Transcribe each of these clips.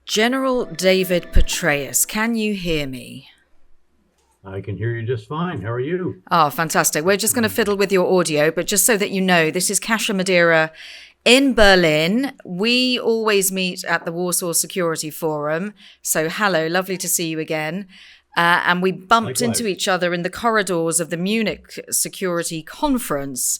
General David Petraeus, can you hear me? I can hear you just fine. How are you? Oh, fantastic. We're just going to fiddle with your audio, but just so that you know, this is Kasia Madera in Berlin. We always meet at the Warsaw Security Forum. So hello, lovely to see you again. And we bumped into Likewise. each other in the corridors of the Munich Security Conference.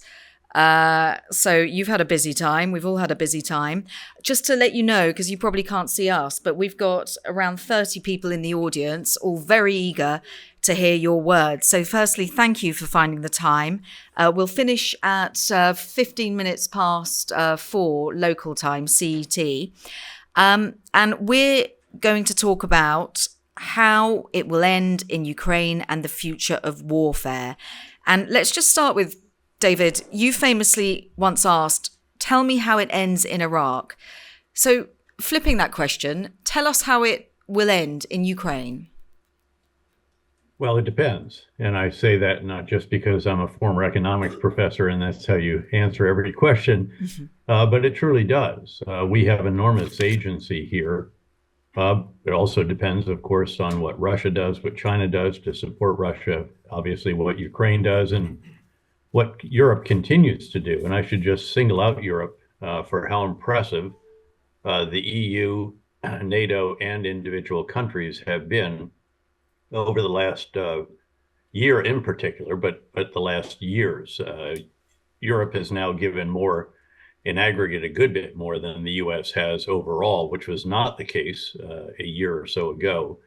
So you've had a busy time. We've all had a busy time. Just to let you know, because you probably can't see us, but we've got around 30 people in the audience, all very eager to hear your words. So firstly, thank you for finding the time. We'll finish at 15 minutes past 4 local time, CET. And we're going to talk about how it will end in Ukraine and the future of warfare. And let's just start with David, you famously once asked, tell me how it ends in Iraq. So flipping that question, tell us how it will end in Ukraine. Well, it depends. And I say that not just because I'm a former economics professor and that's how you answer every question, but it truly does. We have enormous agency here. It also depends, of course, on what Russia does, what China does to support Russia, obviously what Ukraine does, and what Europe continues to do. And I should just single out Europe for how impressive the EU, NATO, and individual countries have been over the last year in particular, but the last years. Europe has now given more in aggregate, a good bit more than the US has overall, which was not the case a year or so ago.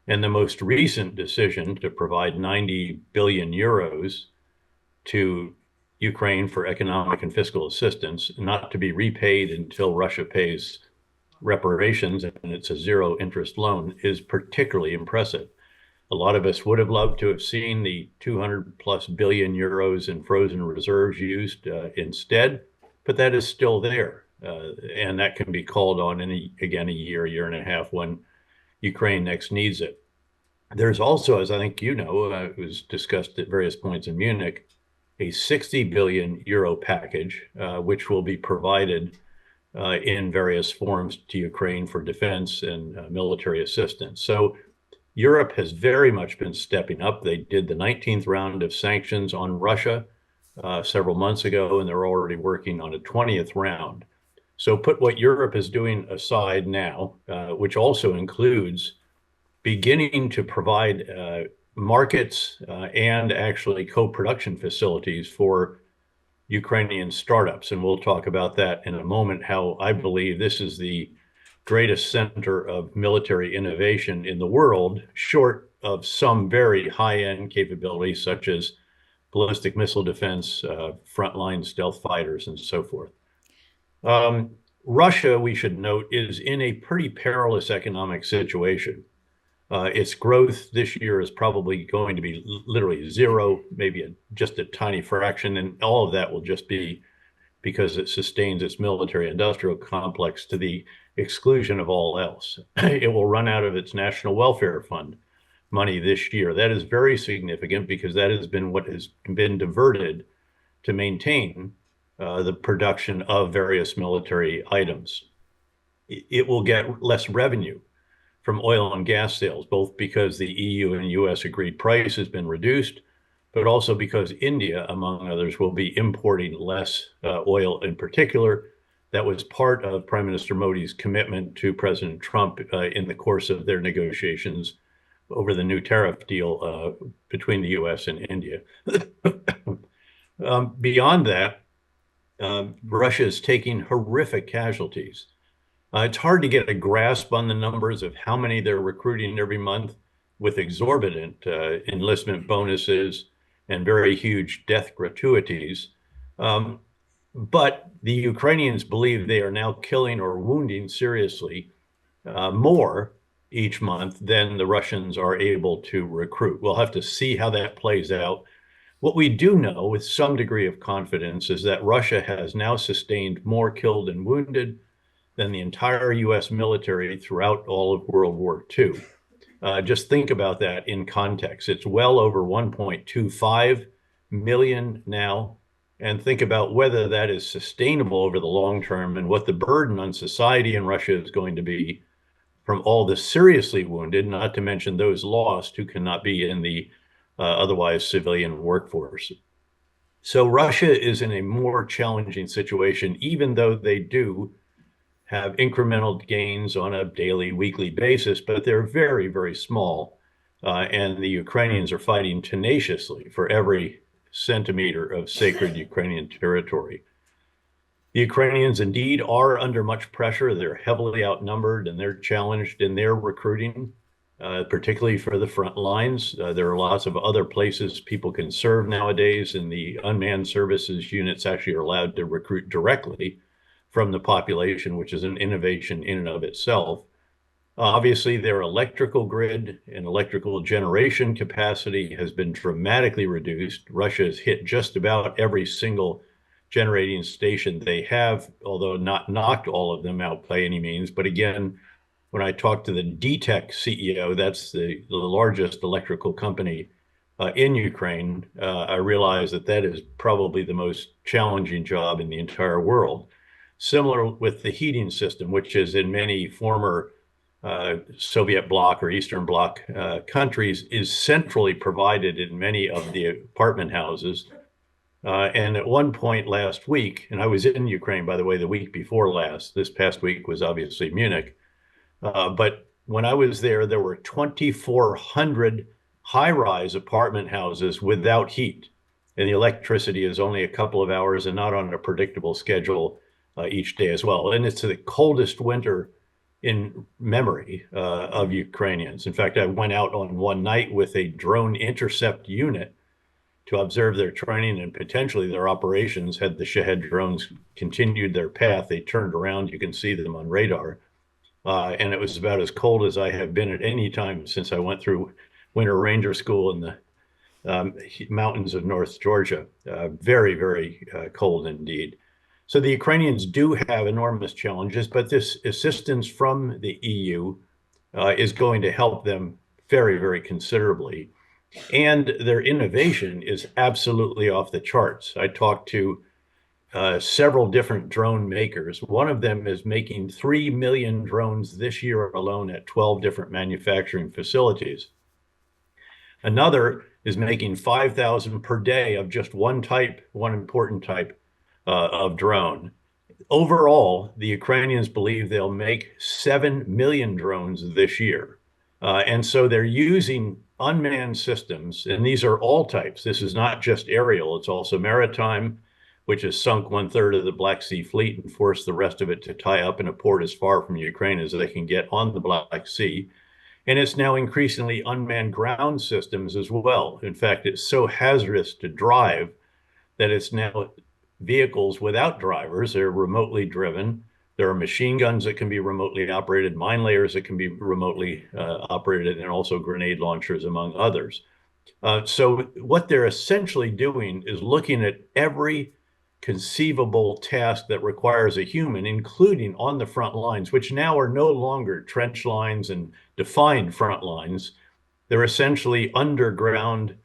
And the most recent decision to provide 90 billion euros to Ukraine for economic and fiscal assistance, not to be repaid until Russia pays reparations, and it's a zero interest loan, is particularly impressive. A lot of us would have loved to have seen the 200 plus billion euros in frozen reserves used instead, but that is still there. And that can be called on in, again, a year and a half when Ukraine next needs it. There's also, as I think you know, it was discussed at various points in Munich, a 60 billion euro package, which will be provided in various forms to Ukraine for defense and military assistance. So Europe has very much been stepping up. They did the 19th round of sanctions on Russia several months ago, and they're already working on a 20th round. So put what Europe is doing aside now, which also includes beginning to provide markets and actually co-production facilities for Ukrainian startups. And we'll talk about that in a moment, how I believe this is the greatest center of military innovation in the world, short of some very high-end capabilities such as ballistic missile defense, frontline stealth fighters, and so forth. Russia, we should note, is in a pretty perilous economic situation. Its growth this year is probably going to be literally zero, maybe just a tiny fraction, and all of that will just be because it sustains its military industrial complex to the exclusion of all else. It will run out of its National Welfare Fund money this year. That is very significant because that has been what has been diverted to maintain the production of various military items. It will get less revenue from oil and gas sales, both because the EU and US agreed price has been reduced, but also because India, among others, will be importing less oil in particular. That was part of Prime Minister Modi's commitment to President Trump in the course of their negotiations over the new tariff deal between the US and India. Beyond that, Russia is taking horrific casualties. It's hard to get a grasp on the numbers of how many they're recruiting every month with exorbitant enlistment bonuses and very huge death gratuities. But the Ukrainians believe they are now killing or wounding seriously more each month than the Russians are able to recruit. We'll have to see how that plays out. What we do know with some degree of confidence is that Russia has now sustained more killed and wounded than the entire US military throughout all of World War II. Just think about that in context. It's well over 1.25 million now. And think about whether that is sustainable over the long term and what the burden on society in Russia is going to be from all the seriously wounded, not to mention those lost who cannot be in the otherwise civilian workforce. So Russia is in a more challenging situation, even though they do have incremental gains on a daily, weekly basis, but they're very, very small. And the Ukrainians are fighting tenaciously for every centimeter of sacred Ukrainian territory. The Ukrainians indeed are under much pressure. They're heavily outnumbered and they're challenged in their recruiting, particularly for the front lines. There are lots of other places people can serve nowadays, and the unmanned services units actually are allowed to recruit directly from the population, which is an innovation in and of itself. Obviously, their electrical grid and electrical generation capacity has been dramatically reduced. Russia has hit just about every single generating station they have, although not knocked all of them out by any means. But again, when I talked to the DTEC CEO, that's the largest electrical company in Ukraine, I realized that that is probably the most challenging job in the entire world. Similar with the heating system, which is in many former Soviet bloc or Eastern bloc countries, is centrally provided in many of the apartment houses. And at one point last week, and I was in Ukraine, by the way, the week before last, this past week was obviously Munich. But when I was there, there were 2,400 high-rise apartment houses without heat. And the electricity is only a couple of hours and not on a predictable schedule each day as well. And it's the coldest winter in memory of Ukrainians. In fact, I went out on one night with a drone intercept unit to observe their training and potentially their operations. Had the Shahed drones continued their path, they turned around, you can see them on radar. And it was about as cold as I have been at any time since I went through winter ranger school in the mountains of North Georgia. Very, very cold indeed. So the Ukrainians do have enormous challenges, but this assistance from the EU is going to help them very, very considerably. And their innovation is absolutely off the charts. I talked to several different drone makers. One of them is making 3 million drones this year alone at 12 different manufacturing facilities. Another is making 5,000 per day of just one type, one important type of drone. Overall, the Ukrainians believe they'll make 7 million drones this year. And so they're using unmanned systems, and these are all types. This is not just aerial, it's also maritime, which has sunk 1/3 of the Black Sea Fleet and forced the rest of it to tie up in a port as far from Ukraine as they can get on the Black Sea. And it's now increasingly unmanned ground systems as well. In fact, it's so hazardous to drive that it's now vehicles without drivers. They're remotely driven. There are machine guns that can be remotely operated, mine layers that can be remotely operated, and also grenade launchers, among others. So what they're essentially doing is looking at every conceivable task that requires a human, including on the front lines, which now are no longer trench lines and defined front lines. They're essentially underground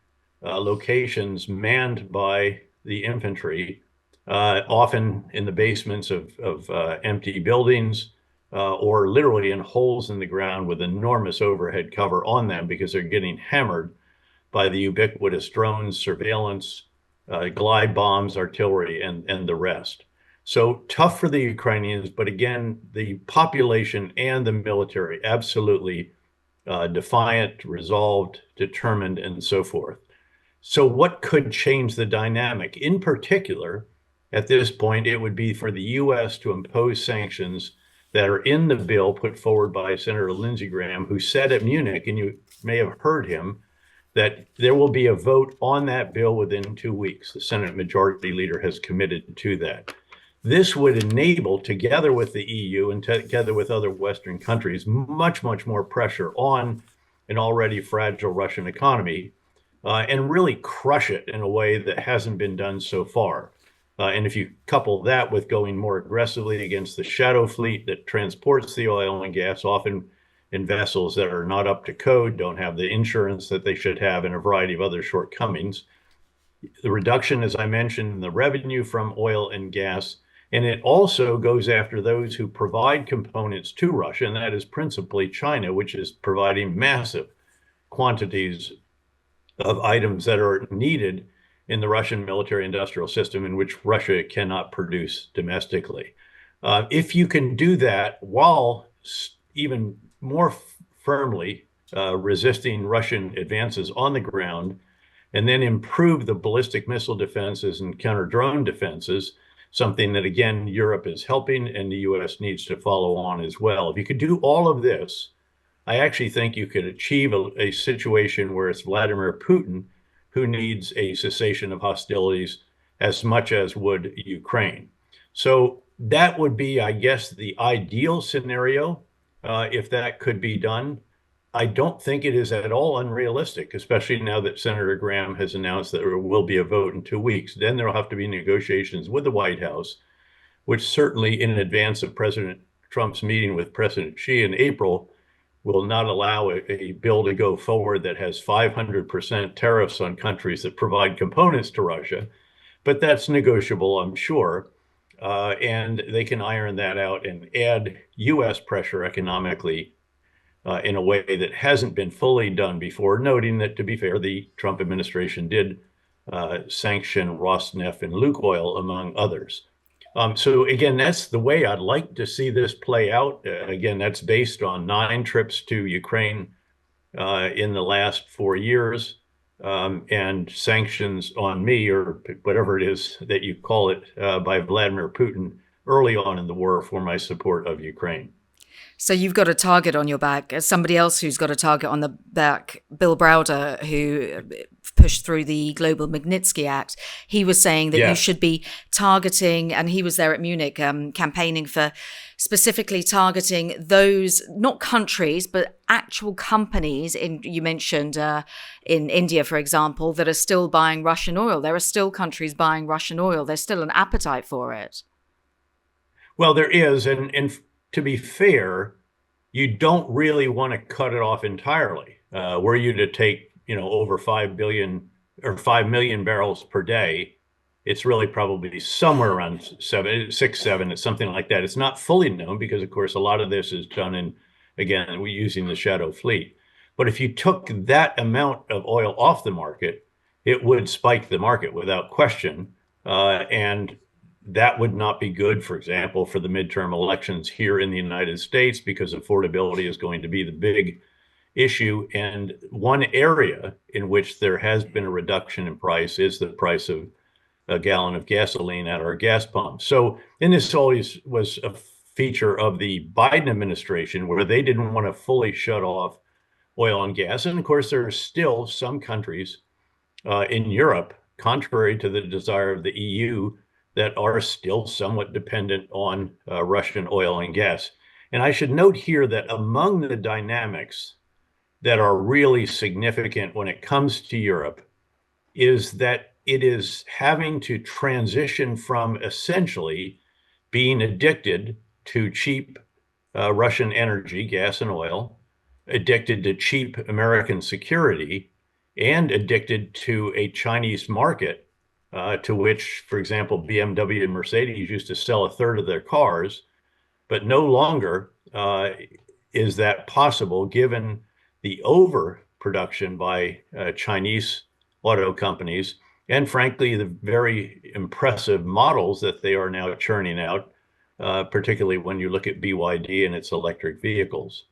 locations manned by the infantry, often in the basements of empty buildings, or literally in holes in the ground with enormous overhead cover on them because they're getting hammered by the ubiquitous drones, surveillance, glide bombs, artillery, and the rest. So tough for the Ukrainians, but again, the population and the military absolutely defiant, resolved, determined, and so forth. So what could change the dynamic? In particular, at this point, it would be for the U.S. to impose sanctions that are in the bill put forward by Senator Lindsey Graham, who said at Munich, and you may have heard him, that there will be a vote on that bill within 2 weeks. The Senate Majority Leader has committed to that. This would enable, together with the EU and together with other Western countries, much, much more pressure on an already fragile Russian economy, and really crush it in a way that hasn't been done so far. And if you couple that with going more aggressively against the shadow fleet that transports the oil and gas, often in vessels that are not up to code, don't have the insurance that they should have, and a variety of other shortcomings, the reduction, as I mentioned, in the revenue from oil and gas, And it also goes after those who provide components to Russia, and that is principally China, which is providing massive quantities of items that are needed in the Russian military industrial system, in which Russia cannot produce domestically. If you can do that while even more firmly resisting Russian advances on the ground, and then improve the ballistic missile defenses and counter drone defenses, something that, again, Europe is helping and the US needs to follow on as well. If you could do all of this, I actually think you could achieve a situation where it's Vladimir Putin who needs a cessation of hostilities as much as would Ukraine. So that would be, I guess, the ideal scenario if that could be done. I don't think it is at all unrealistic, especially now that Senator Graham has announced that there will be a vote in 2 weeks. Then there will have to be negotiations with the White House, which certainly in advance of President Trump's meeting with President Xi in April will not allow a bill to go forward that has 500% tariffs on countries that provide components to Russia. But that's negotiable, I'm sure. And they can iron that out and add US pressure economically in a way that hasn't been fully done before, noting that, to be fair, the Trump administration did sanction Rosneft and Lukoil, among others. So again, that's the way I'd like to see this play out. Again, that's based on 9 trips to Ukraine in the last 4 years, and sanctions on me, or whatever it is that you call it, by Vladimir Putin early on in the war for my support of Ukraine. So you've got a target on your back. As somebody else who's got a target on the back, Bill Browder, who pushed through the Global Magnitsky Act, he was saying that you should be targeting, and he was there at Munich campaigning for specifically targeting those, not countries, but actual companies, you mentioned in India, for example, that are still buying Russian oil. There are still countries buying Russian oil. There's still an appetite for it. Well, there is, and to be fair, you don't really want to cut it off entirely. Were you to take, over 5 billion or 5 million barrels per day, it's really probably somewhere around 6, 7, it's something like that. It's not fully known because, of course, a lot of this is done we're using the shadow fleet. But if you took that amount of oil off the market, it would spike the market without question. And that would not be good, for example, for the midterm elections here in the United States, because affordability is going to be the big issue. And one area in which there has been a reduction in price is the price of a gallon of gasoline at our gas pump. So, and this always was a feature of the Biden administration, where they didn't want to fully shut off oil and gas. And of course, there are still some countries in Europe, contrary to the desire of the EU, that are still somewhat dependent on Russian oil and gas. And I should note here that among the dynamics that are really significant when it comes to Europe is that it is having to transition from essentially being addicted to cheap Russian energy, gas and oil, addicted to cheap American security, and addicted to a Chinese market to which, for example, BMW and Mercedes used to sell a third of their cars, but no longer is that possible given the overproduction by Chinese auto companies, and frankly, the very impressive models that they are now churning out, particularly when you look at BYD and its electric vehicles.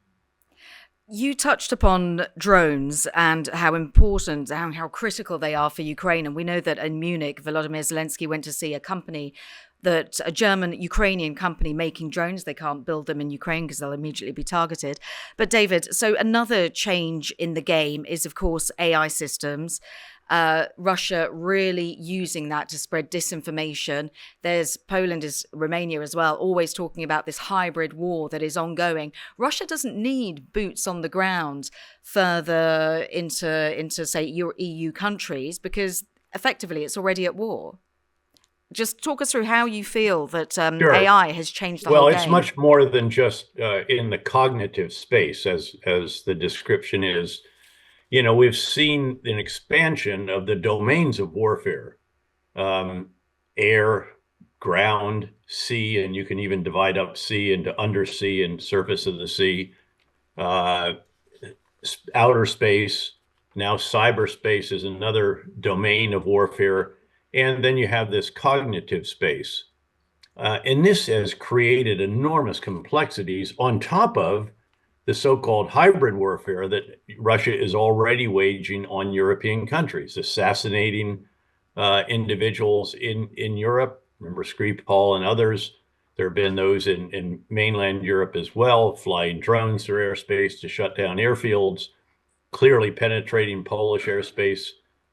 You touched upon drones and how important and how critical they are for Ukraine. And we know that in Munich, Volodymyr Zelensky went to see a German-Ukrainian company making drones. They can't build them in Ukraine because they'll immediately be targeted. But David, so another change in the game is, of course, AI systems. Russia really using that to spread disinformation. There's Romania as well, always talking about this hybrid war that is ongoing. Russia doesn't need boots on the ground further into say, EU countries, because effectively it's already at war. Just talk us through how you feel that Sure. AI has changed the whole game. Well, it's much more than just in the cognitive space, as the description is. We've seen an expansion of the domains of warfare, air, ground, sea, and you can even divide up sea into undersea and surface of the sea, outer space. Now cyberspace is another domain of warfare. And then you have this cognitive space. And this has created enormous complexities on top of the so-called hybrid warfare that Russia is already waging on European countries, assassinating individuals in Europe. Remember Skripal and others. There have been those in mainland Europe as well, flying drones through airspace to shut down airfields, clearly penetrating Polish airspace,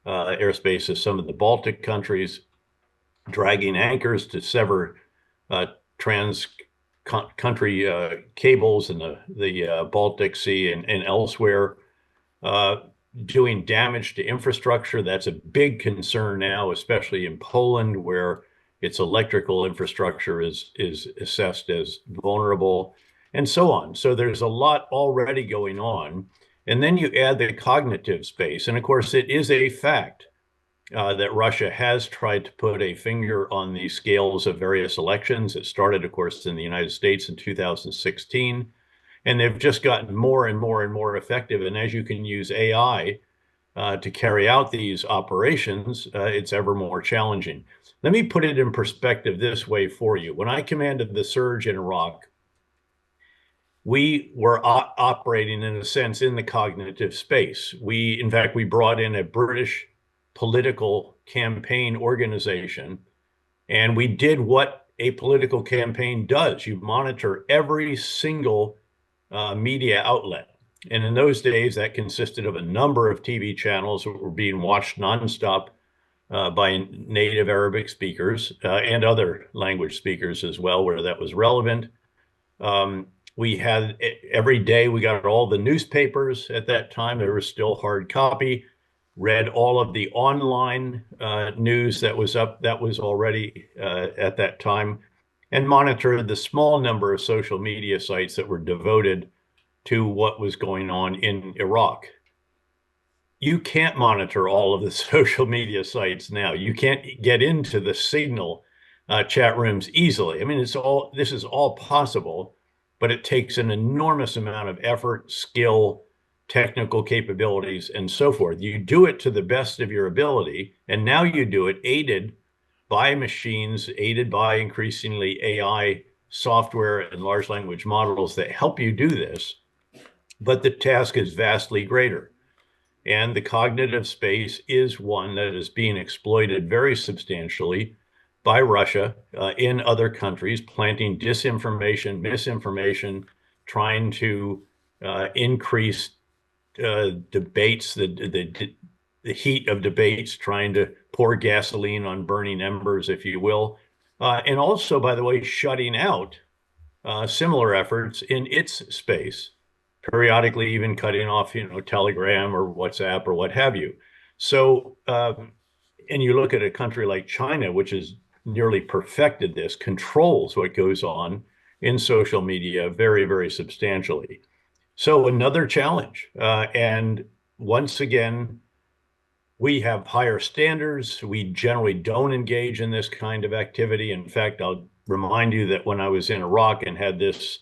airspace of some of the Baltic countries, dragging anchors to sever trans-country cables in the Baltic Sea and elsewhere, doing damage to infrastructure. That's a big concern now, especially in Poland, where its electrical infrastructure is assessed as vulnerable, and so on. So there's a lot already going on. And then you add the cognitive space. And of course, it is a fact that Russia has tried to put a finger on the scales of various elections. It started, of course, in the United States in 2016, and they've just gotten more and more and more effective. And as you can use AI to carry out these operations, it's ever more challenging. Let me put it in perspective this way for you. When I commanded the surge in Iraq, we were operating, in a sense, in the cognitive space. In fact, we brought in a British political campaign organization, and we did what a political campaign does. You monitor every single media outlet. And in those days, that consisted of a number of TV channels that were being watched nonstop by native Arabic speakers and other language speakers as well, where that was relevant. We had every day, we got all the newspapers at that time. There was still hard copy, read all of the online news that was up, that was already at that time, and monitored the small number of social media sites that were devoted to what was going on in Iraq. You can't monitor all of the social media sites now. You can't get into the Signal chat rooms easily. I mean, this is all possible, but it takes an enormous amount of effort, skill, technical capabilities, and so forth. You do it to the best of your ability, and now you do it aided by machines, aided by increasingly AI software and large language models that help you do this. But the task is vastly greater. And the cognitive space is one that is being exploited very substantially by Russia in other countries, planting disinformation, misinformation, trying to increase debates, the heat of debates, trying to pour gasoline on burning embers, if you will. And also, by the way, shutting out similar efforts in its space, periodically even cutting off, Telegram or WhatsApp or what have you. So, and you look at a country like China, which has nearly perfected this, controls what goes on in social media very, very substantially. So another challenge. And once again, we have higher standards. We generally don't engage in this kind of activity. In fact, I'll remind you that when I was in Iraq and had this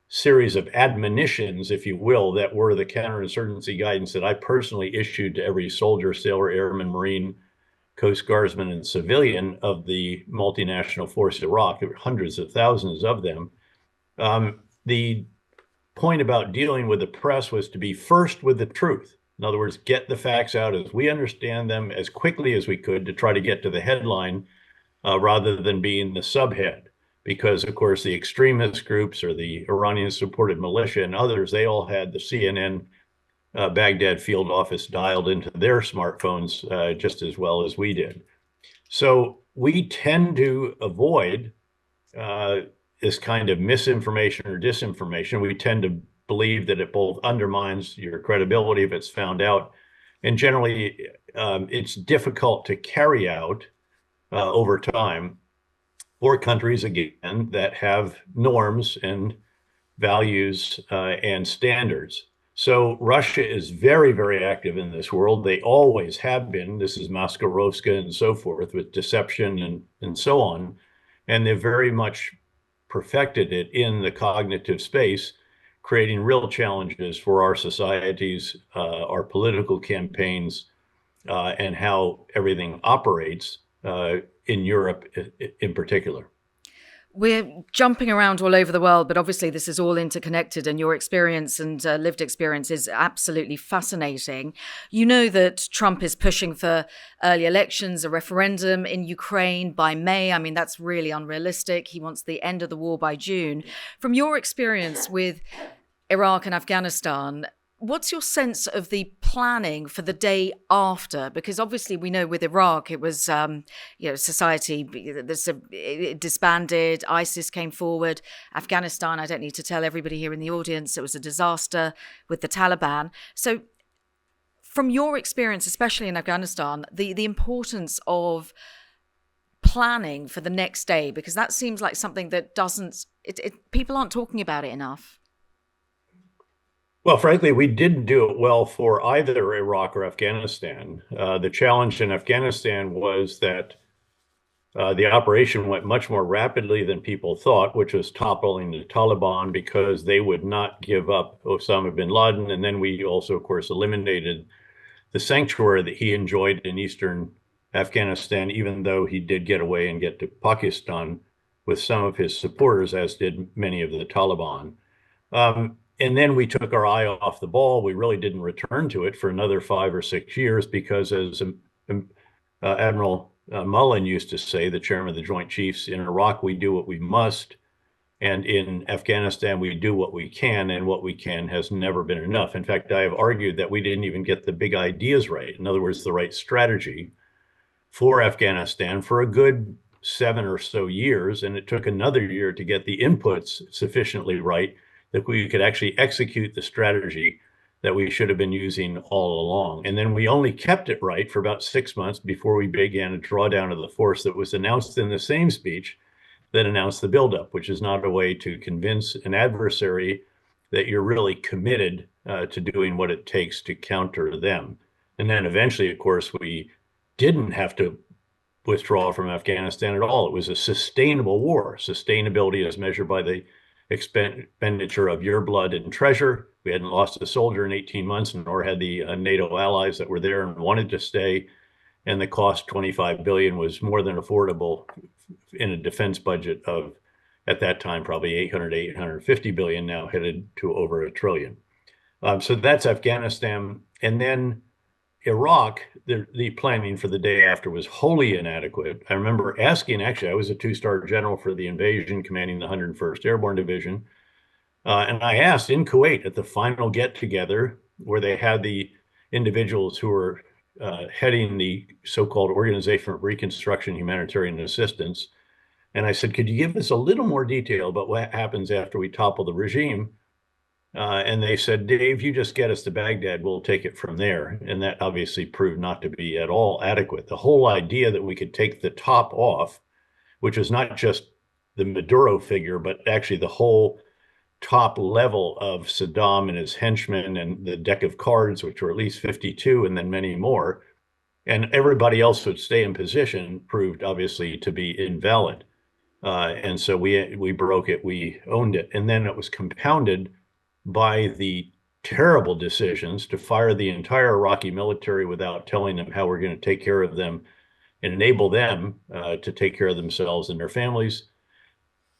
series of admonitions, if you will, that were the counterinsurgency guidance that I personally issued to every soldier, sailor, airman, Marine, Coast Guardsman, and civilian of the multinational force Iraq. There were hundreds of thousands of them. The point about dealing with the press was to be first with the truth. In other words, get the facts out as we understand them as quickly as we could to try to get to the headline rather than being the subhead. Because, of course, the extremist groups or the Iranian-supported militia and others, they all had the CNN Baghdad field office dialed into their smartphones just as well as we did. So we tend to avoid this kind of misinformation or disinformation. We tend to believe that it both undermines your credibility if it's found out, and generally it's difficult to carry out over time for countries, again, that have norms and values and standards. So Russia is very, very active in this world. They always have been. This is Maskarovska and so forth with deception and so on. And they've very much perfected it in the cognitive space, creating real challenges for our societies, our political campaigns, and how everything operates in Europe in particular. We're jumping around all over the world, but obviously this is all interconnected, and your experience and lived experience is absolutely fascinating. You know that Trump is pushing for early elections, a referendum in Ukraine by May. I mean, that's really unrealistic. He wants the end of the war by June. From your experience with Iraq and Afghanistan, what's your sense of the planning for the day after? Because obviously we know with Iraq, it was, society it disbanded, ISIS came forward. Afghanistan, I don't need to tell everybody here in the audience, it was a disaster with the Taliban. So from your experience, especially in Afghanistan, the importance of planning for the next day, because that seems like something that people aren't talking about it enough. Well, frankly, we didn't do it well for either Iraq or Afghanistan. The challenge in Afghanistan was that the operation went much more rapidly than people thought, which was toppling the Taliban because they would not give up Osama bin Laden. And then we also, of course, eliminated the sanctuary that he enjoyed in eastern Afghanistan, even though he did get away and get to Pakistan with some of his supporters, as did many of the Taliban. And then we took our eye off the ball. We really didn't return to it for another 5 or 6 years because, as Admiral Mullen used to say, the chairman of the Joint Chiefs, in Iraq, we do what we must. And in Afghanistan, we do what we can, and what we can has never been enough. In fact, I have argued that we didn't even get the big ideas right. In other words, the right strategy for Afghanistan for a good 7 or so years. And it took another year to get the inputs sufficiently right that we could actually execute the strategy that we should have been using all along. And then we only kept it right for about 6 months before we began a drawdown of the force that was announced in the same speech that announced the buildup, which is not a way to convince an adversary that you're really committed to doing what it takes to counter them. And then eventually, of course, we didn't have to withdraw from Afghanistan at all. It was a sustainable war. Sustainability is measured by the expenditure of your blood and treasure. We hadn't lost a soldier in 18 months, nor had the NATO allies that were there and wanted to stay. And the cost, $25 billion, was more than affordable in a defense budget of, at that time, probably 850 billion, now headed to over $1 trillion. So that's Afghanistan. And then Iraq, the planning for the day after was wholly inadequate. I remember asking, actually, I was a 2-star general for the invasion, commanding the 101st Airborne Division. And I asked in Kuwait at the final get-together where they had the individuals who were heading the so-called Organization for Reconstruction Humanitarian Assistance. And I said, could you give us a little more detail about what happens after we topple the regime? And they said, Dave, you just get us to Baghdad, we'll take it from there. And that obviously proved not to be at all adequate. The whole idea that we could take the top off, which was not just the Maduro figure, but actually the whole top level of Saddam and his henchmen and the deck of cards, which were at least 52 and then many more, and everybody else would stay in position, proved obviously to be invalid. And so we broke it, we owned it. And then it was compounded by the terrible decisions to fire the entire Iraqi military without telling them how we're going to take care of them and enable them to take care of themselves and their families.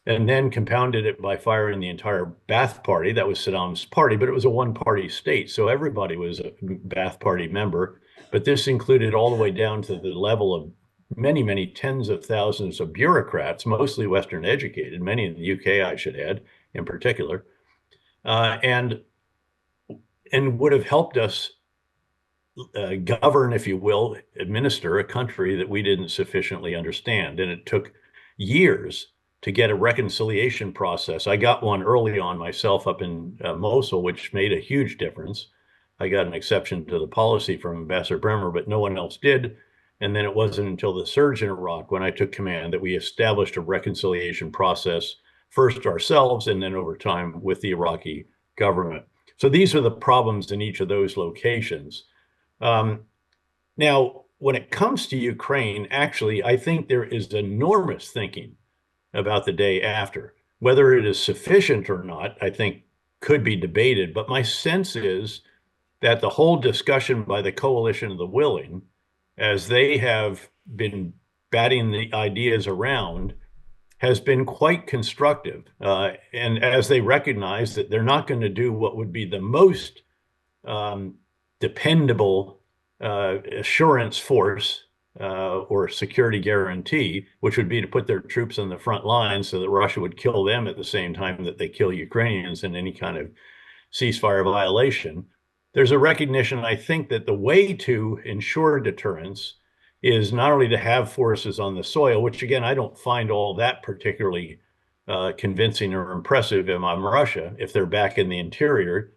And then compounded it by firing the entire Ba'ath Party. That was Saddam's party, but it was a one-party state. So everybody was a Ba'ath Party member. But this included all the way down to the level of many, many tens of thousands of bureaucrats, mostly Western educated, many in the UK, I should add, in particular. And would have helped us govern, if you will, administer a country that we didn't sufficiently understand. And it took years to get a reconciliation process. I got one early on myself up in Mosul, which made a huge difference. I got an exception to the policy from Ambassador Bremer, but no one else did. And then it wasn't until the surge in Iraq, when I took command, that we established a reconciliation process, first ourselves and then over time with the Iraqi government. So these are the problems in each of those locations. Now, when it comes to Ukraine, actually, I think there is enormous thinking about the day after. Whether it is sufficient or not, I think could be debated, but my sense is that the whole discussion by the coalition of the willing, as they have been batting the ideas around, has been quite constructive. And as they recognize that they're not going to do what would be the most dependable assurance force or security guarantee, which would be to put their troops on the front lines so that Russia would kill them at the same time that they kill Ukrainians in any kind of ceasefire violation. There's a recognition, I think, that the way to ensure deterrence is not only to have forces on the soil, which again, I don't find all that particularly convincing or impressive if I'm Russia, if they're back in the interior,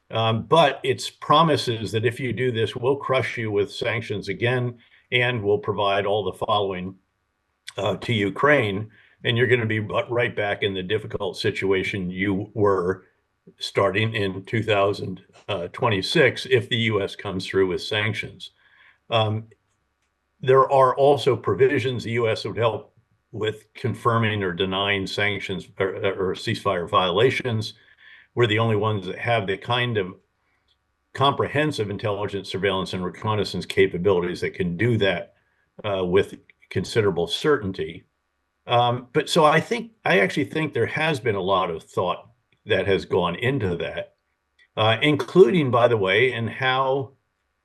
but it's promises that if you do this, we'll crush you with sanctions again, and we'll provide all the following to Ukraine, and you're going to be right back in the difficult situation you were starting in 2026 if the U.S. comes through with sanctions. There are also provisions the U.S. would help with confirming or denying sanctions or ceasefire violations. We're the only ones that have the kind of comprehensive intelligence, surveillance, and reconnaissance capabilities that can do that with considerable certainty. But so I actually think there has been a lot of thought that has gone into that, including, by the way, in how,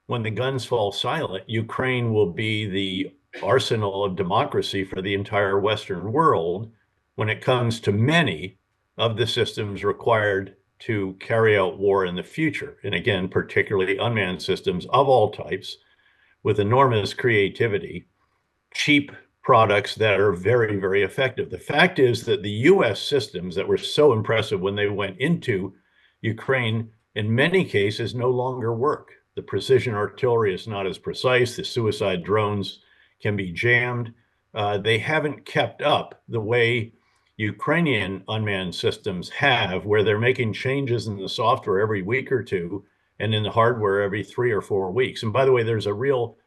when the guns fall silent, Ukraine will be the arsenal of democracy for the entire Western world when it comes to many of the systems required to carry out war in the future. And again, particularly unmanned systems of all types with enormous creativity, cheap products that are very, very effective. The fact is that the US systems that were so impressive when they went into Ukraine, in many cases, no longer work. The precision artillery is not as precise. The suicide drones can be jammed. They haven't kept up the way Ukrainian unmanned systems have, where they're making changes in the software every week or two and in the hardware every 3 or 4 weeks. And by the way, there's a real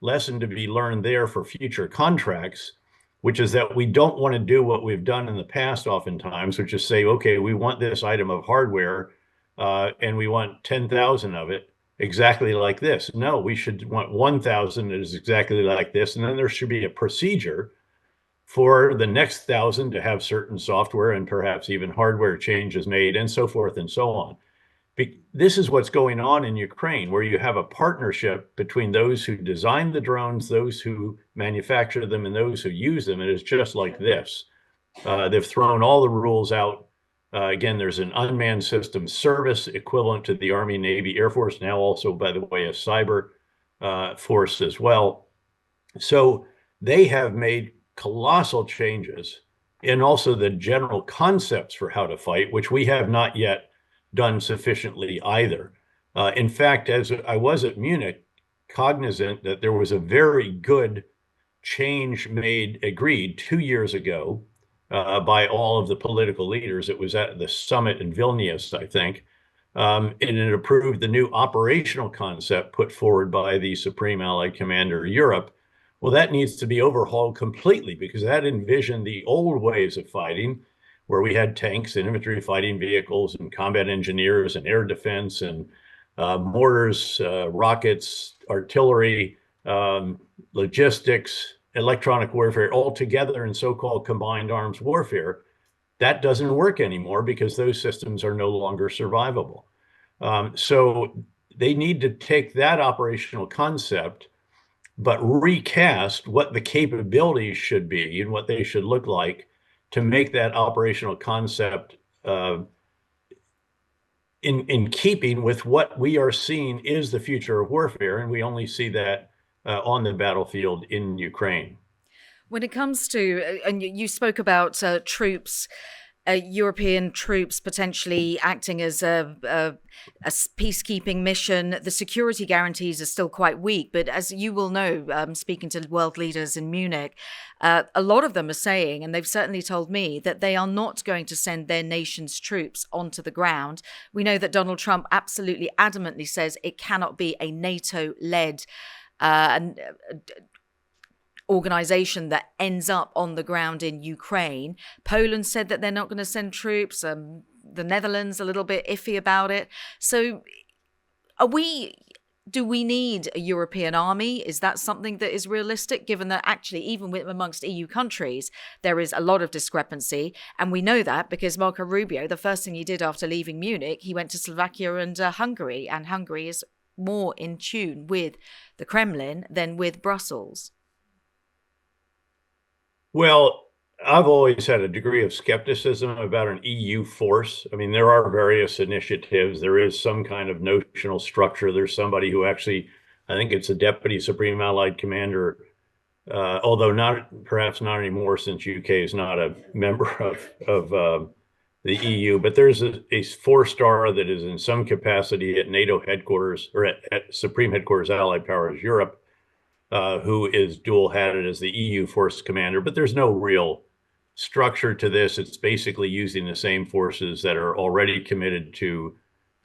lesson to be learned there for future contracts, which is that we don't want to do what we've done in the past oftentimes, which is say, okay, we want this item of hardware and we want 10,000 of it exactly like this. No, we should want 1,000 that is exactly like this. And then there should be a procedure for the next 1,000 to have certain software and perhaps even hardware changes made and so forth and so on. This is what's going on in Ukraine, where you have a partnership between those who design the drones, those who manufacture them, and those who use them. It is just like this. They've thrown all the rules out. Again, there's an unmanned systems service equivalent to the Army, Navy, Air Force, now also, by the way, a cyber force as well. So they have made colossal changes in also the general concepts for how to fight, which we have not yet done sufficiently either. In fact, as I was at Munich, cognizant that there was a very good change agreed 2 years ago by all of the political leaders. It was at the summit in Vilnius, I think, and it approved the new operational concept put forward by the Supreme Allied Commander of Europe. Well, that needs to be overhauled completely because that envisioned the old ways of fighting, where we had tanks and infantry fighting vehicles and combat engineers and air defense and mortars, rockets, artillery, logistics, electronic warfare, all together in so-called combined arms warfare. That doesn't work anymore because those systems are no longer survivable. So they need to take that operational concept, but recast what the capabilities should be and what they should look like to make that operational concept in keeping with what we are seeing is the future of warfare. And we only see that on the battlefield in Ukraine. When it comes to, and you spoke about troops, European troops potentially acting as a peacekeeping mission. The security guarantees are still quite weak, but as you will know, speaking to world leaders in Munich, a lot of them are saying, and they've certainly told me, that they are not going to send their nation's troops onto the ground. We know that Donald Trump absolutely adamantly says it cannot be a NATO-led organization that ends up on the ground in Ukraine. Poland said that they're not going to send troops. The Netherlands a little bit iffy about it. So do we need a European army? Is that something that is realistic, given that actually even amongst EU countries, there is a lot of discrepancy? And we know that because Marco Rubio, the first thing he did after leaving Munich, he went to Slovakia and Hungary. And Hungary is more in tune with the Kremlin than with Brussels. Well, I've always had a degree of skepticism about an EU force. I mean, there are various initiatives. There is some kind of notional structure. There's somebody who actually, I think it's a deputy supreme allied commander, although perhaps not anymore since UK is not a member of the EU. But there's a four-star that is in some capacity at NATO headquarters, or at Supreme Headquarters Allied Powers Europe, who is dual-hatted as the EU force commander. But there's no real structure to this. It's basically using the same forces that are already committed to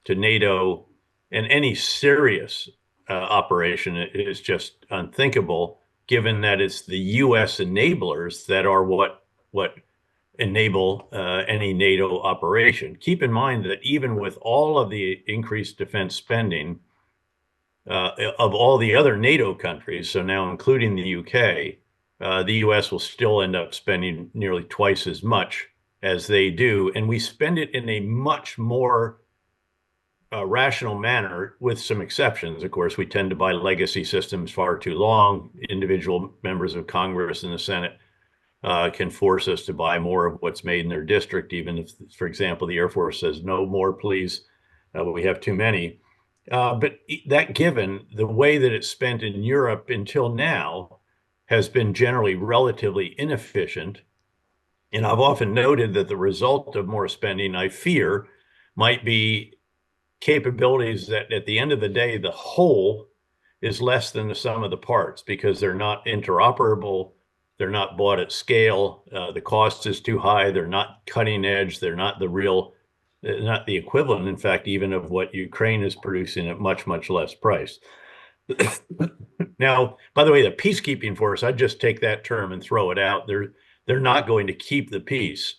NATO, and any serious operation is just unthinkable, given that it's the U.S. enablers that are what enable any NATO operation. Keep in mind that even with all of the increased defense spending of all the other NATO countries, so now including the UK, the US will still end up spending nearly twice as much as they do. And we spend it in a much more rational manner, with some exceptions. Of course, we tend to buy legacy systems far too long. Individual members of Congress and the Senate can force us to buy more of what's made in their district, even if, for example, the Air Force says, no more, please. We have too many. But that given, the way that it's spent in Europe until now has been generally relatively inefficient. And I've often noted that the result of more spending, I fear, might be capabilities that at the end of the day, the whole is less than the sum of the parts, because they're not interoperable. They're not bought at scale. The cost is too high. They're not cutting edge. They're not not the equivalent, in fact, even of what Ukraine is producing at much, much less price. Now, by the way, the peacekeeping force, I'd just take that term and throw it out. They're not going to keep the peace.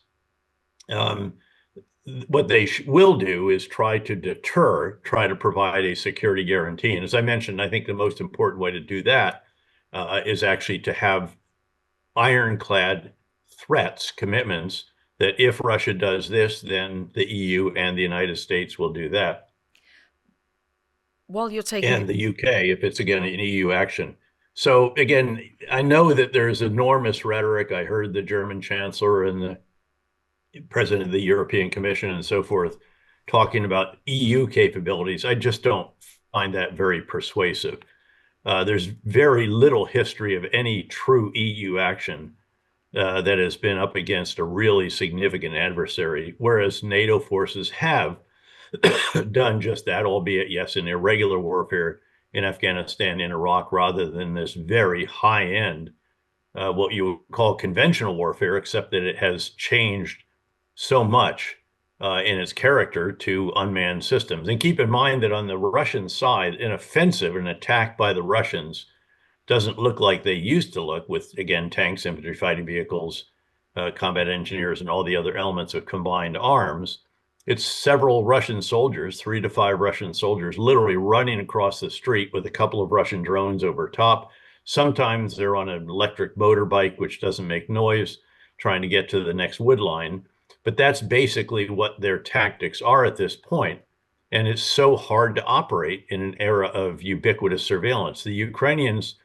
What they will do is try to provide a security guarantee. And as I mentioned, I think the most important way to do that is actually to have ironclad threats, commitments, that if Russia does this, then the EU and the United States will do that. While you're taking... And the UK, if it's, again, an EU action. So, again, I know that there's enormous rhetoric. I heard the German Chancellor and the President of the European Commission and so forth talking about EU capabilities. I just don't find that very persuasive. There's very little history of any true EU action that has been up against a really significant adversary, whereas NATO forces have done just that, albeit, yes, in irregular warfare in Afghanistan, in Iraq, rather than this very high-end, what you would call conventional warfare, except that it has changed so much in its character to unmanned systems. And keep in mind that on the Russian side, an offensive, an attack by the Russians, doesn't look like they used to look, with, again, tanks, infantry, fighting vehicles, combat engineers, and all the other elements of combined arms. It's several Russian soldiers, 3 to 5 Russian soldiers, literally running across the street with a couple of Russian drones over top. Sometimes they're on an electric motorbike, which doesn't make noise, trying to get to the next wood line. But that's basically what their tactics are at this point. And it's so hard to operate in an era of ubiquitous surveillance. The Ukrainians,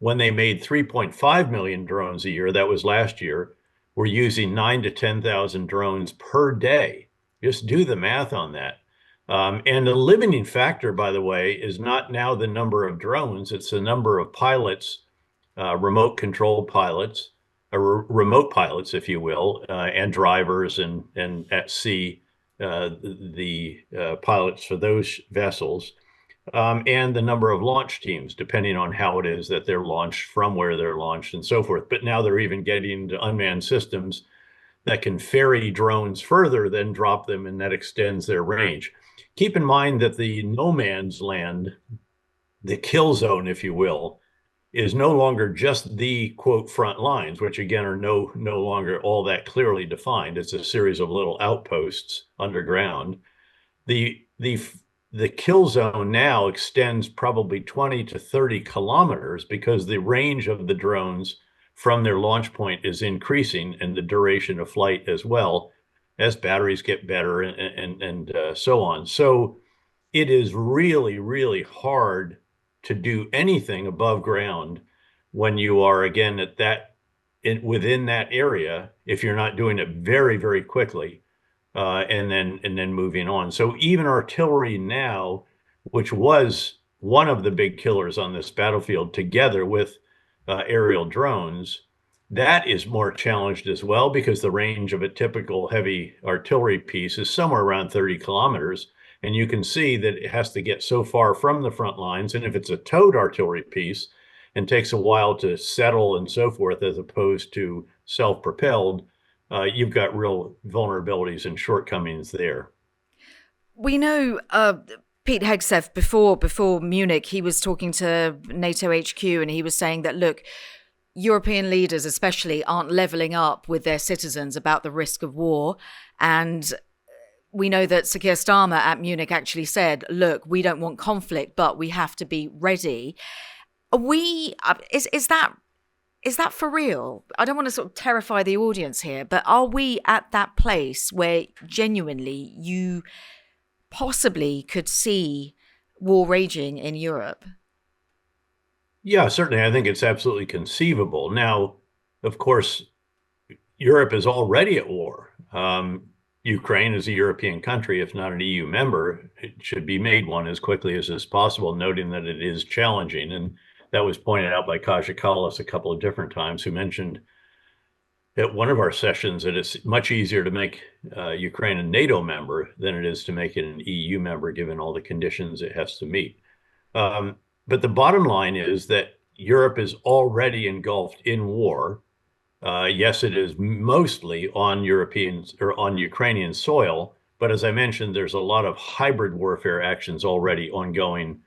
when they made 3.5 million drones a year, that was last year, were using 9,000 to 10,000 drones per day. Just do the math on that. And the limiting factor, by the way, is not now the number of drones. It's the number of pilots, remote control pilots, or remote pilots, if you will, and drivers, and at sea, the pilots for those vessels, and the number of launch teams, depending on how it is that they're launched, from where they're launched, and so forth. But now they're even getting to unmanned systems that can ferry drones further, then drop them, and that extends their range. Keep in mind that the no man's land, the kill zone, if you will, is no longer just the quote front lines, which again are no longer all that clearly defined. It's a series of little outposts underground. The kill zone now extends probably 20 to 30 kilometers because the range of the drones from their launch point is increasing, and the duration of flight as well, as batteries get better and so on. So it is really, really hard to do anything above ground when you are, again, within that area, if you're not doing it very, very quickly, and then moving on. So even artillery now, which was one of the big killers on this battlefield, together with aerial drones, that is more challenged as well, because the range of a typical heavy artillery piece is somewhere around 30 kilometers. And you can see that it has to get so far from the front lines. And if it's a towed artillery piece and takes a while to settle and so forth, as opposed to self-propelled, you've got real vulnerabilities and shortcomings there. We know Pete Hegseth before Munich, he was talking to NATO HQ and he was saying that, look, European leaders especially aren't leveling up with their citizens about the risk of war. And we know that Sir Keir Starmer at Munich actually said, look, we don't want conflict, but we have to be ready. Is that for real? I don't want to sort of terrify the audience here, but are we at that place where genuinely you possibly could see war raging in Europe? Yeah, certainly. I think it's absolutely conceivable. Now, of course, Europe is already at war. Ukraine is a European country, if not an EU member. It should be made one as quickly as is possible, noting that it is challenging. And that was pointed out by Kasia a couple of different times, who mentioned at one of our sessions that it's much easier to make Ukraine a NATO member than it is to make it an EU member, given all the conditions it has to meet. But the bottom line is that Europe is already engulfed in war. Yes, it is mostly on European or on Ukrainian soil, but as I mentioned, there's a lot of hybrid warfare actions already ongoing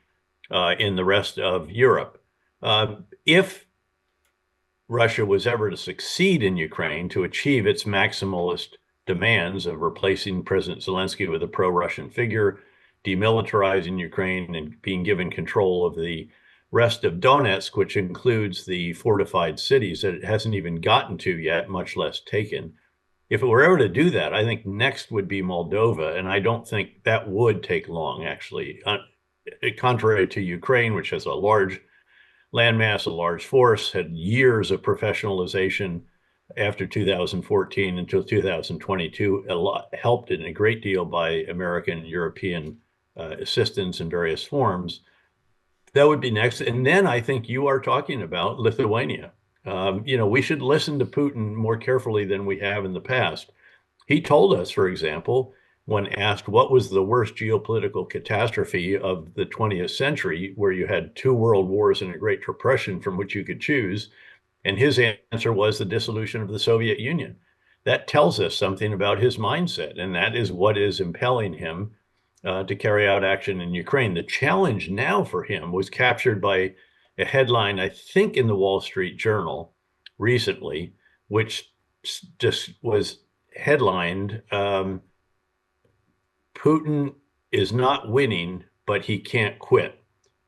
in the rest of Europe. If Russia was ever to succeed in Ukraine to achieve its maximalist demands of replacing President Zelensky with a pro-Russian figure, demilitarizing Ukraine, and being given control of the rest of Donetsk, which includes the fortified cities that it hasn't even gotten to yet, much less taken. If it were ever to do that, I think next would be Moldova, and I don't think that would take long, actually. Contrary to Ukraine, which has a large landmass, a large force, had years of professionalization after 2014 until 2022, helped in a great deal by American and European assistance in various forms. That would be next. And then I think you are talking about Lithuania. We should listen to Putin more carefully than we have in the past. He told us, for example, when asked what was the worst geopolitical catastrophe of the 20th century, where you had two world wars and a Great Depression from which you could choose, and his answer was the dissolution of the Soviet Union. That tells us something about his mindset, and that is what is impelling him to carry out action in Ukraine. The challenge now for him was captured by a headline, I think, in the Wall Street Journal recently, which just was headlined, Putin is not winning, but he can't quit.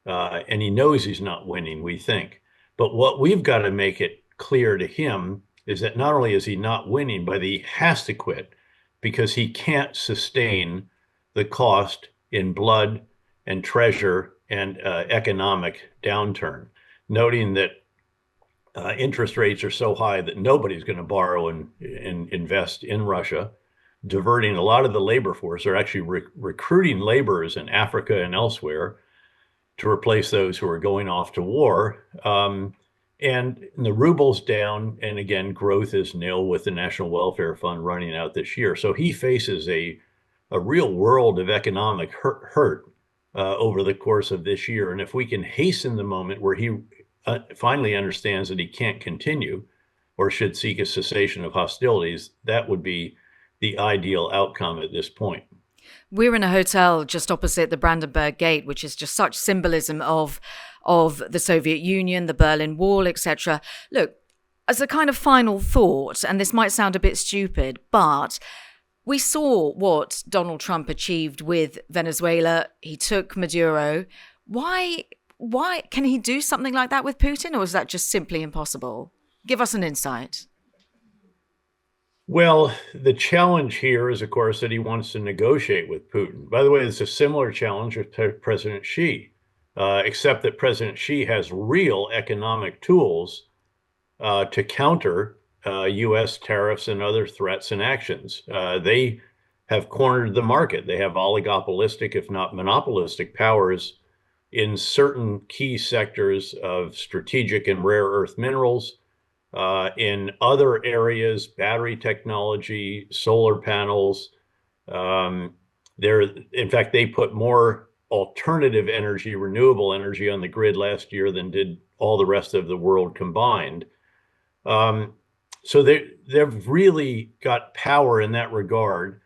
And he knows he's not winning, we think. But what we've got to make it clear to him is that not only is he not winning, but he has to quit, because he can't sustain the cost in blood and treasure and economic downturn, noting that interest rates are so high that nobody's going to borrow and invest in Russia, diverting a lot of the labor force, or actually recruiting laborers in Africa and elsewhere to replace those who are going off to war. And the ruble's down, and again, growth is nil with the National Welfare Fund running out this year. So he faces a real world of economic hurt over the course of this year. And if we can hasten the moment where he finally understands that he can't continue or should seek a cessation of hostilities, that would be the ideal outcome at this point. We're in a hotel just opposite the Brandenburg Gate, which is just such symbolism of the Soviet Union, the Berlin Wall, etc. Look, as a kind of final thought, and this might sound a bit stupid, but we saw what Donald Trump achieved with Venezuela. He took Maduro. Why can he do something like that with Putin, or is that just simply impossible? Give us an insight. Well, the challenge here is, of course, that he wants to negotiate with Putin. By the way, it's a similar challenge with President Xi, except that President Xi has real economic tools to counter U.S. tariffs and other threats and actions. They have cornered the market. They have oligopolistic, if not monopolistic, powers in certain key sectors of strategic and rare earth minerals. In other areas, battery technology, solar panels. In fact, they put more alternative energy, renewable energy on the grid last year than did all the rest of the world combined. So they've really got power in that regard.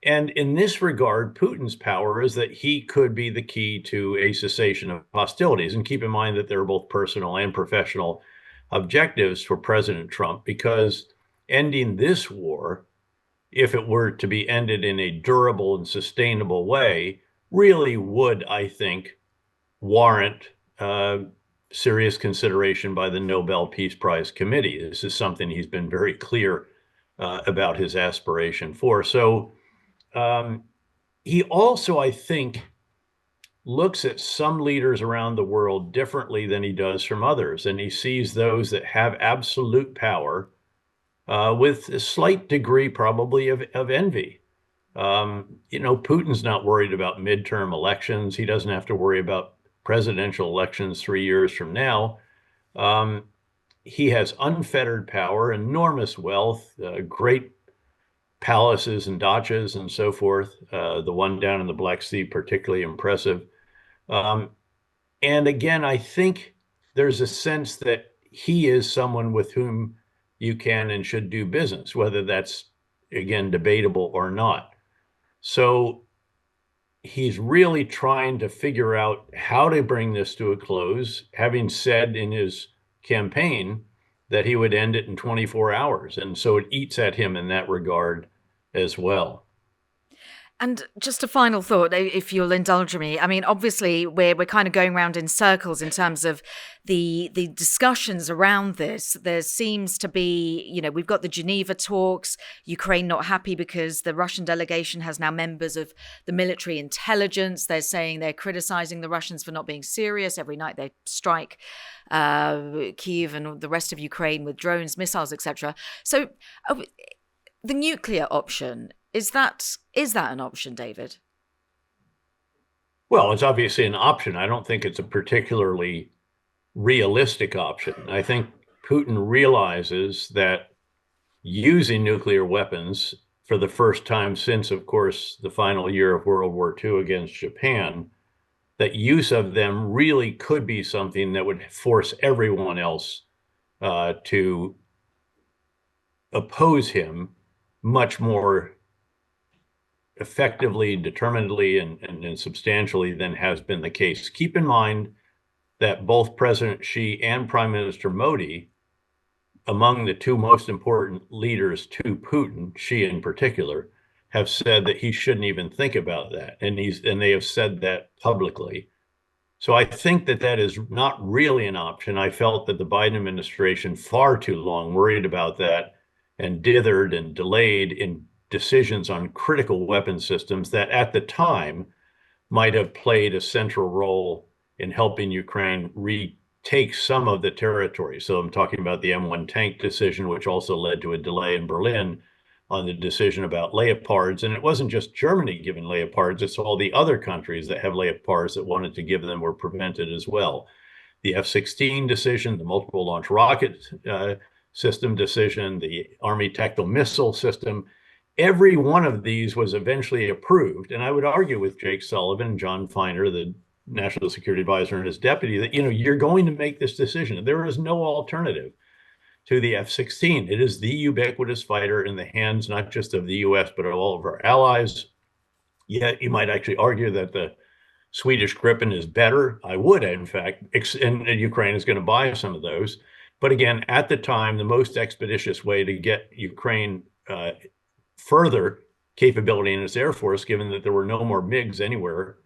And in this regard, Putin's power is that he could be the key to a cessation of hostilities. And keep in mind that there are both personal and professional objectives for President Trump, because ending this war, if it were to be ended in a durable and sustainable way, really would, I think, warrant serious consideration by the Nobel Peace Prize Committee. This is something he's been very clear about his aspiration for. So he also, I think, looks at some leaders around the world differently than he does from others. And he sees those that have absolute power with a slight degree probably of envy. Putin's not worried about midterm elections. He doesn't have to worry about presidential elections 3 years from now. He has unfettered power, enormous wealth, great palaces and dachas and so forth. The one down in the Black Sea, particularly impressive. And again, I think there's a sense that he is someone with whom you can and should do business, whether that's, again, debatable or not. So he's really trying to figure out how to bring this to a close, having said in his campaign that he would end it in 24 hours. And so it eats at him in that regard as well. And just a final thought, if you'll indulge me. I mean, obviously, we're kind of going around in circles in terms of the discussions around this. There seems to be, we've got the Geneva talks, Ukraine not happy because the Russian delegation has now members of the military intelligence. They're saying they're criticizing the Russians for not being serious. Every night they strike Kyiv and the rest of Ukraine with drones, missiles, etc. So the nuclear option, is that an option, David? Well, it's obviously an option. I don't think it's a particularly realistic option. I think Putin realizes that using nuclear weapons for the first time since, of course, the final year of World War II against Japan, that use of them really could be something that would force everyone else to oppose him much more effectively, determinedly, and substantially than has been the case. Keep in mind that both President Xi and Prime Minister Modi, among the two most important leaders to Putin, Xi in particular, have said that he shouldn't even think about that. And they have said that publicly. So I think that is not really an option. I felt that the Biden administration far too long worried about that and dithered and delayed in decisions on critical weapon systems that at the time might have played a central role in helping Ukraine retake some of the territory. So I'm talking about the M1 tank decision, which also led to a delay in Berlin on the decision about Leopards. And it wasn't just Germany giving Leopards, it's all the other countries that have Leopards that wanted to give them were prevented as well. The F-16 decision, the multiple launch rocket system decision, the Army tactical missile system, every one of these was eventually approved. And I would argue with Jake Sullivan and John Feiner, the National Security Advisor, and his deputy, that, you're going to make this decision. There is no alternative to the F-16. It is the ubiquitous fighter in the hands, not just of the U.S., but of all of our allies. Yeah, you might actually argue that the Swedish Gripen is better. I would, in fact, and Ukraine is going to buy some of those. But again, at the time, the most expeditious way to get Ukraine further capability in its Air Force, given that there were no more MiGs anywhere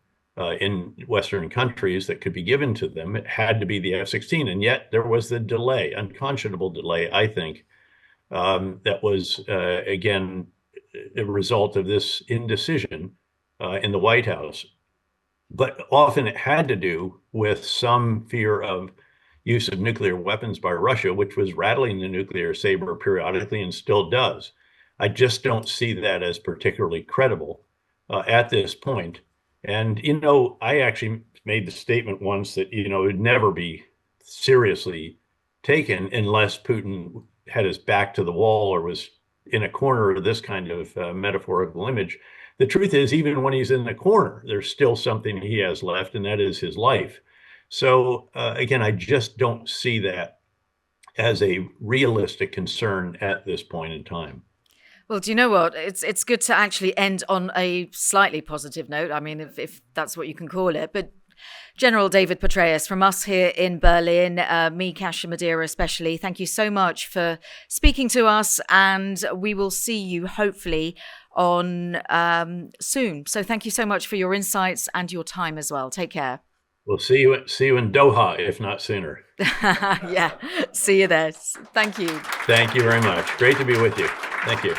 in Western countries that could be given to them, it had to be the F-16. And yet there was the delay, unconscionable delay, I think, that was, again, a result of this indecision in the White House. But often it had to do with some fear of use of nuclear weapons by Russia, which was rattling the nuclear saber periodically and still does. I just don't see that as particularly credible at this point. And, I actually made the statement once that, it would never be seriously taken unless Putin had his back to the wall or was in a corner of this kind of metaphorical image. The truth is, even when he's in the corner, there's still something he has left, and that is his life. So again, I just don't see that as a realistic concern at this point in time. Well, do you know what? It's good to actually end on a slightly positive note. I mean, if that's what you can call it. But General David Petraeus, from us here in Berlin, me, Kasia, Madera especially, thank you so much for speaking to us, and we will see you hopefully on soon. So thank you so much for your insights and your time as well. Take care. We'll see you in Doha, if not sooner. Yeah, see you there. Thank you. Thank you very much. Great to be with you. Thank you.